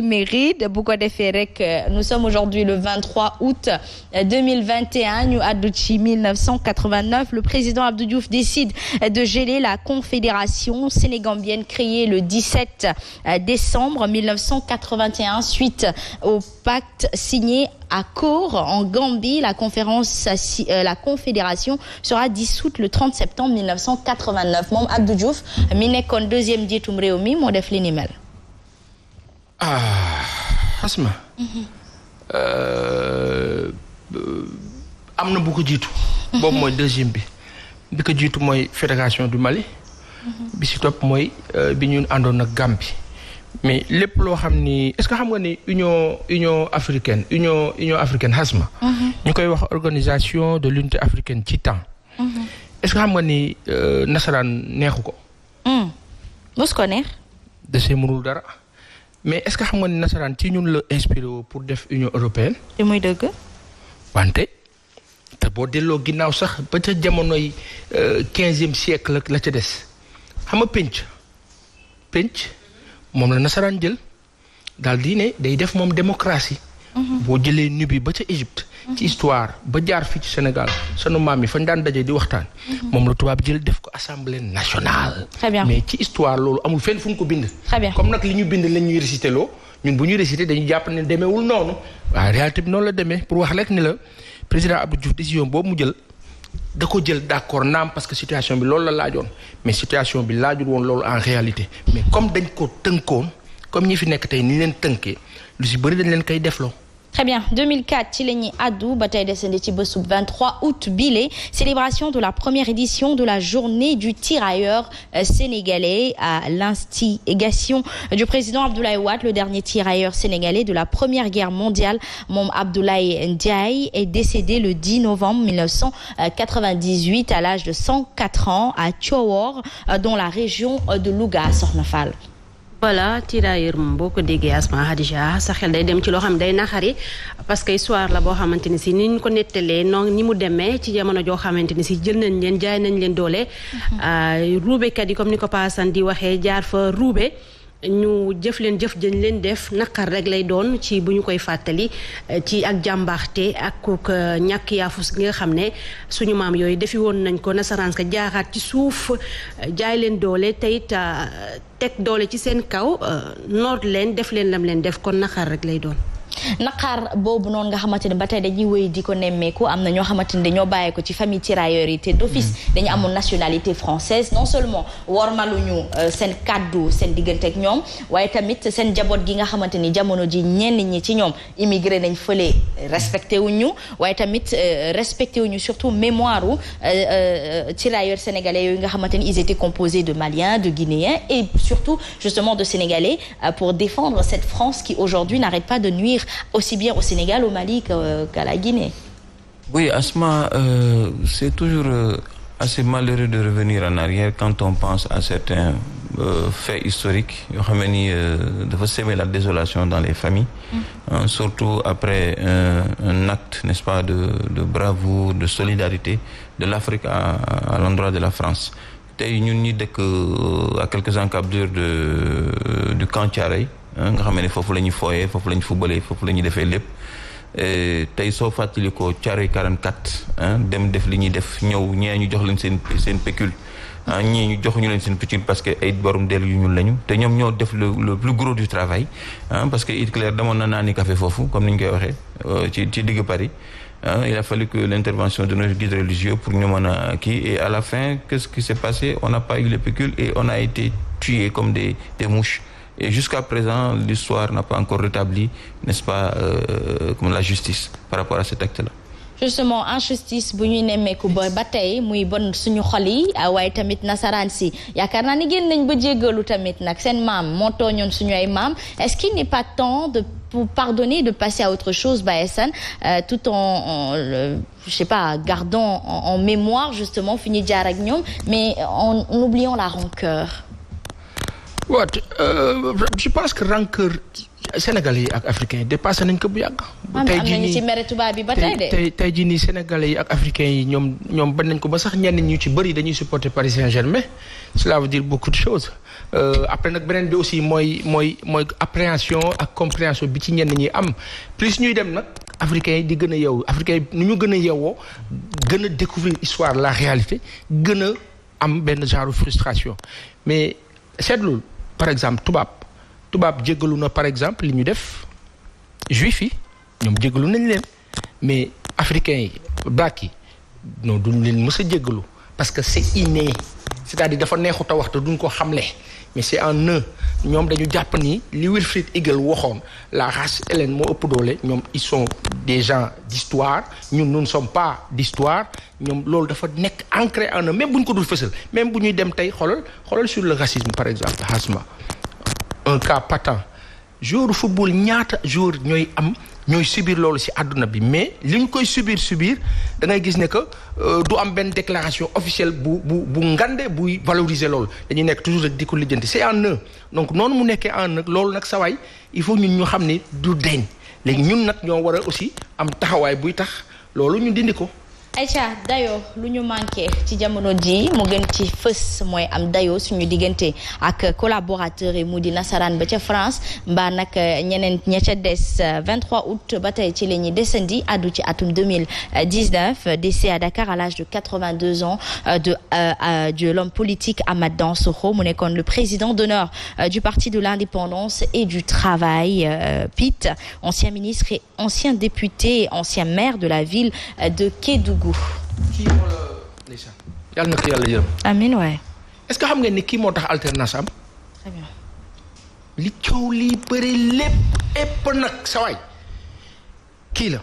mérite bu ko defee rek nous sommes aujourd'hui le 23 août 2021 ñu àddu ci 1989 le président Abdou Diouf décide de geler la confédération sénégambienne créée le 17 décembre 1981 suite au pacte signé à Kor en Gambie. La confédération sera dissoute le 30 septembre 1989 moom Abdou Diouf mi nekkoon deuxième njiitum réew mi moo def li ni mel. Asma am na bu ko jiitu boobu mooy deuxième bi ko jiitu mooy fédération du Mali bi si topp mooy bi ñu àndoon ak Gambie mais lépp loo xam ni est-ce que xam nga ni union africaine Asma ñu koy wax organisation de l'unité africaine ci temps est-ce que xam nga ni nasaraan neexu ko mos ko neex da see mënul dara mais est-ce que xam nga ni nasaraan ci ñun la inspiré pour def Union européenne. te muy dëgg. wante te boo delloo ginnaaw sax ba ca jamonoy 15e siècle la ca des xam nga penc moom la nasaraan jël daal di ne day def moom démocratie. boo jëlee Nubie ba ca Égypte. ci histoire ba jaar fii ci Sénégal sunu maam yi fañ daan daje di waxtaan. moom la tubaab jël def ko assemblée nationale. très bien mais ci histoire loolu amul fenn fu ñu ko bind. très bien comme nag li ñu bind lañ ñuy récité loo ñun bu ñuy récité dañuy jàpp ne demeewul noonu. waaw réalité bi noonu la demee pour wax rek ni la président Abdou Diouf décision boobu mu jël da ko jël d'accord naam parce que situation bi loolu la laajoon mais situation bi laajul woon loolu en réalité mais comme dañ ko tënkoon comme ñi fi nekk tey ni leen tënkee lu si bëri dañ leen koy defloo. Très bien 2004 ci la ñuy àddu ba tey desandi ci bésub 23 août bile célébration de la première édition de la journée du tirailleur sénégalais à l'instigation du président Abdoulaye Wade le dernier tirailleur sénégalais de la première guerre mondiale moom Abdoulaye Ndiaye est décédé le 10 novembre 1998 à l'âge de 104 ans à Thiowor dans la région de Louga Soxna Fall. voilà tirailleur moom boo ko déggee Asma Hadija sa xel day dem ci loo xam ne day naxari parce que histoire la boo xamante ni si ni ñu ko nettalee noonu ni mu demee ci jamono joo xamante ni si jël nañ leen jaay nañ leen doole ruubekat yi comme ni ko paasan di waxee jaar fa ruube ñu jëf jëñ leen def naqar rek lay doon ci bu ñu koy fàttali ci ak jàmbaaxte ak kook ñàkk yaafus gi nga xam ne suñu maam yooyu defi woon nañ ko nasaraan ka jaaxaat ci suuf jaay leen doole teyit teg doole ci seen kaw noot leen def leen lam leen def kon naqar rek lay doon naqar boobu noonu nga xamante ne ba tey dañuy wéy di ko nemmeeku am na ñoo xamante ne dañoo bàyyee ko ci famille tirailleurs yi te d'office dañu amoon nationalité française non seulement wormaluñu seen kàddu seen diggante ak ñoom waaye tamit seen njaboot gi nga xamante ni jamono ji ñenn ñi ci ñoom immigré nañ fële respecté wuñu waaye tamit respecté wuñu surtout mémoire u tirailleurs sénégalais yooyu nga xamante ni ils étaient composés de Maliens de Guinéens et surtout justement de Sénégalais pour défendre cette France qui aujourd'hui n'arrête pas de nuire aussi bien au Sénégal, au Mali qu'à la Guinée. Oui, Asma, c'est toujours assez malheureux de revenir en arrière quand on pense à certains faits historiques yoo xam ne ni dafa semer la désolation dans les familles, surtout après un acte, n'est-ce pas, de bravoure, de solidarité de l'Afrique à l'endroit de la France. Tey ñun ñi dëkk à quelques encablures du camp Thiaroye nga xam ne foofu la ñuy fooyee foofu la ñuy fubalee foofu la ñuy defee lépp tey soo fàttali ko Thiaroye 44 dem def li ñuy def ñëw ñee ñu jox leen seen pécule ñii ñu joxuñu leen seen pécule parce que ay borom dellu yu ñuul lañu te ñoom ñoo def le plus gros du travail parce que Hitler demoon na naani café foofu comme ni ñu koy waxee ci digg Paris. Il a fallu que l'intervention de nos guides religieux pour ñu mën a kii et à la fin qu'est-ce qui s'est passé? On n'a pas eu les pécules et on a été tués comme des mouches. Et jusqu'à présent, l'histoire n'a pas encore rétabli, n'est-ce pas, comme la justice par rapport à cet acte-là. Justement injustice bu ñuy nemmeeku ba tey muy bon suñu xol yi waaye tamit nasaraan si yaakaar naa ni génn nañ ba jéggalu tamit nag seen maam moo tooñoon suñu ay maam est-ce qu'il n'est pas temps de pardonner de passer à autre chose Baye-San tout en je sais pas gardant en mémoire justement fi ñu jaar ak ñoom mais en oubliant la rancœur. Je pense que rancœur Sénégalais yi ak africains yi dépassé nañ ko bu yàgg. tey jii nii ci mere tubaab bi ba tey de. tey jii nii Sénégalais yi ak africains yi ñoom bañ nañ ko ba sax ñenn ñu ci bëri dañuy supporter Paris Saint-Germain cela veut dire beaucoup de choses après nag beneen bi aussi mooy appréhension ak compréhension bi ci ñenn ñi am plus ñuy dem nag africains yi di gën a yeewu africains yi nu ñu gën a yeewoo gën a découvrir histoire la réalité gën a am benn genre frustration mais seetlul par exemple tubaab jéggalu na par exemple li ñu def juif yi ñoom jéggalu nañ leen mais africains yi black yi non duñ leen mës a jéggalu parce que c'est inné c'est-à-dire dafa neexut a wax te duñ ko xamle mais c'est en eux ñoom dañu jàpp ni li Wilfrid Eagle waxoon la race hellène moo ëpp doole ñoom ils sont des gens d'histoire ñun nous ne sommes pas d'histoire ñoom loolu dafa nekk ancré en eux même bu ñu ko dul fësal même bu ñuy dem tey xoolal sur le racisme par exemple Hasma un cas patent joueur football ñaata joueur ñooy subir loolu ci àdduna bi mais li ñu koy subir da ngay gis ne que du am benn déclaration officielle bu ngande buy valoriser loolu dañuy nekk toujours rek di ko lijjanti c'est en eux donc noonu mu nekkee en eux loolu nag sawaay il faut ñun ñu xam ni du deñ léegi ñun nag ñoo war a aussi am taxawaay buy tax loolu ñu dindi ko. Aïcha dayoo lu ñu manqué ci jamono ji mu gën ci fës mooy am dayoo suñu diggante ak collaborateurs yi mu di nasaraan ba ca France mbaa nag ñeneen ña ca des 23 août ba tey ci la ñuy desandi addu ci atum 2019 décès à Dakar à l'âge de 82 ans de l'homme politique Amath Dansokho mu nekkoon le président d'honneur du parti de l'indépendance et du travail PIT ancien ministre et ancien député ancien maire de la ville de Kédougou. kii moo la ndeysaan yàlla na ko yàlla yërëm. amiin waay. est-ce que xam ngeen ni kii moo tax alternance am. très bien. li coow lii bëri lépp nag sa waay kii la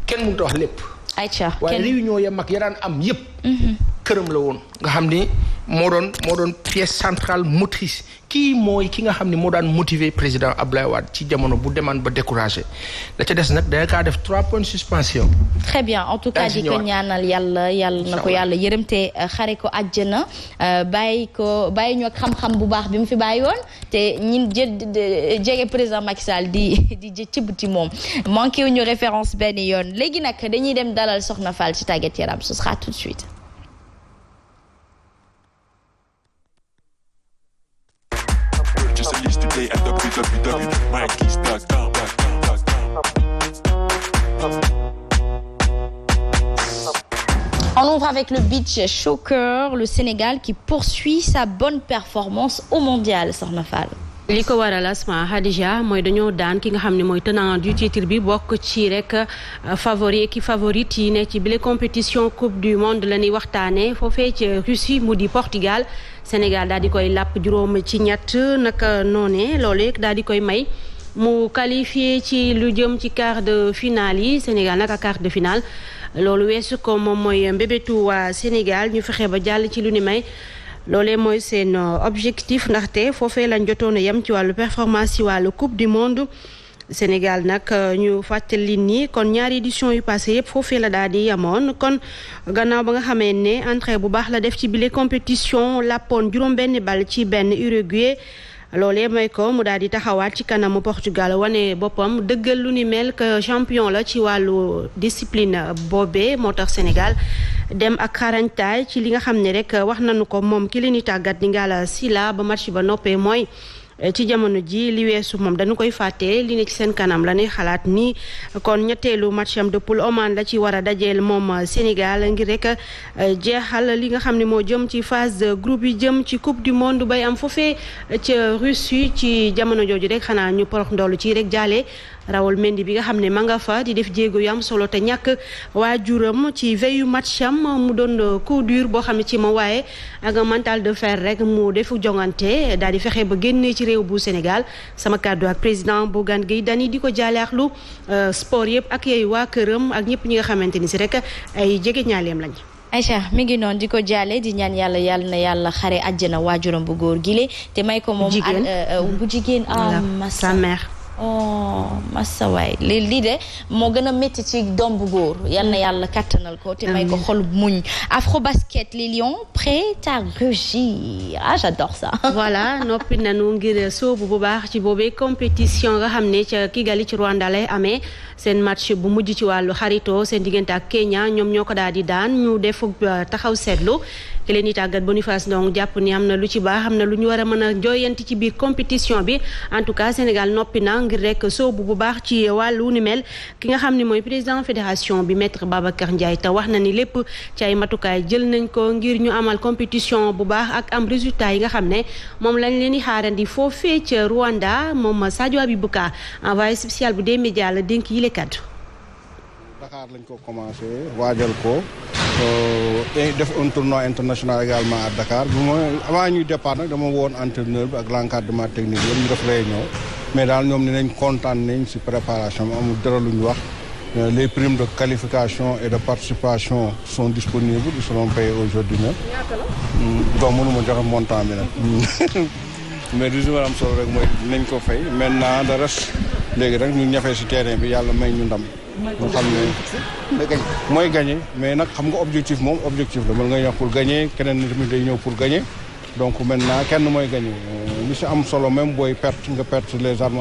kenn mënut a wax lépp. Aïcha waaye réunion ya mag ya daan am yépp këram la woon nga xam ni moo doon pièce centrale motrice kii mooy ki nga xam ni moo daan motiver président Abdoulaye Wade ci jamono bu demaan ba découragé la ca des nag danga kaa def 3 points de suspension. très bien en tout cas di ko ñaanal yàlla na ko yàlla yërëm te xare ko àjjana bàyyi ñoo xam-xam bu baax bi mu fi bàyyi woon te ñin jege président Macky Sall di cëbb ci moom manqué wu ñu référence benn yoon léegi nag dañuy dem dalal Soxna Fall ci tàggat yaram ce sera tout de suite. On ouvre avec le beach soccer, le Sénégal qui poursuit sa bonne performance au mondial, Soxna Fall. li ko waral Asma Khadija mooy dañoo daan ki nga xam ne mooy tenant du titre bi bokk ci rek favorite yi ne ci bile compétition coupe du monde la ñuy waxtaanee foofee ci Russie mu di Portugal Sénégal daal di koy làpp juróom ci ñett naka noonee loolu daal di koy may mu qualifié ci lu jëm ci quart de finale yi Sénégal naka quart de finale loolu weesu ko moom mooy mbébétu waa Sénégal ñu fexe ba jàll ci lu ni may. loolee mooy seen objectif ndaxte foofee lañ jotoon a yem ci wàllu performance ci wàllu coupe du monde Sénégal nag ñu fàttali ni kon ñaari édition yu passé yëpp foofee la daal di yemoon kon gannaaw ba nga xamee ne entrée bu baax la def ci bile compétition lappoon juróom benn bal ci benn Uruguay loolee may ko mu daal di taxawaat ci kanamu Portugal wane boppam dëggal lu ni mel que champion la ci wàllu discipline boobee moo tax Sénégal dem ak xarañtaay ci li nga xam ne rek wax nañu ko moom ki leen di tàggat di Ngalla Sylla ba match ba noppee mooy ci jamono ji li weesu moom dañu koy fàtte li ne ci seen kanam la ñuy xalaat ni kon ñetteelu matcham de poule Oman la ci war a dajeel moom Sénégal ngir rek jeexal li nga xam ne moo jëm ci phase de groupe yi jëm ci coupe du monde bay am foofee ca Russie ci jamono jooju rek xanaa ñu porox ndoolu ci rek jaale Raoul Mendy bi nga xam ne ma nga fa di def jéego yu am solo te ñàkk waajuram ci veillu matcham mu doon coup dur boo xam ne ci ma waaye ak mental de fer rek mu defu jongante daal di fexe ba génnee ci réew bu Sénégal sama kàddu ak président Bougane Gueye Dany di ko jaaleexlu sport yëpp ak yooyu waa këram ak ñëpp ñi nga xamante ni si rek ay jege ñaaleem lañ. Aïcha mi ngi noonu di ko jaale di ñaan yàlla na yàlla xare àjjana waajuram bu góor gile te may ko moom bu jigéen sa mère oh massa waay lii de moo gën a métti ci doom bu góor yal na yàlla kattanal ko te may ko xol muñ. Afrobasket, les Lions prêts à rugir. Ah, j'adore ça. Voilà noppi nañu ngir sóobu bu baax ci boobee compétition nga xam ne ca Kigali ci Rwanda lay amee seen match bu mujj ci wàllu xarito seen diggante ak Kenya ñoom ñoo ko daal di daan ñu def taxaw seetlu ki leen di tàggat Boniface donc jàpp ni am na lu ci baax am na lu ñu war a mën a jooyanti ci biir compétition bi en tout cas Sénégal noppi na ngir rek sóobu bu baax ci wàllu ni mel ki nga xam ne mooy président fédération bi maître Babacar Ndiaye te wax na ni lépp ci ay matukaay jël nañ ko ngir ñu amal compétition bu baax ak am résultat yi nga xam ne moom lañ leen di xaarandi foofee ca Rwanda moom Sadio Abibouka envoyé spécial bu des médias la dénk yi le kaddu. Dakar lañ ko commencé waajal ko def un tournoi international également à Dakar bu ma avant ñuy départ nag dama woon entraîneur bi ak l'encadrement technique yëpp ñu def réunion mais daal ñoom ni nañ kontaan nañ ci préparation bi amul dara lu ñu wax les primes de qualification et de participation sont disponibles ils seront payés aujourd'hui même donc mënuma joxe montant bi nag mais du am solo rek mooy nañ ko fay maintenant le reste léegi rek ñu ñafee ci terrain bi yàlla may ñu ndam ñu xam ne mooy gagné mais nag xam nga objectif moom objectif la mën nga ñëw pour gagner keneen nit mi day ñëw pour gagner donc maintenant kenn mooy gagné li ci am solo même booy perte nga perte les armes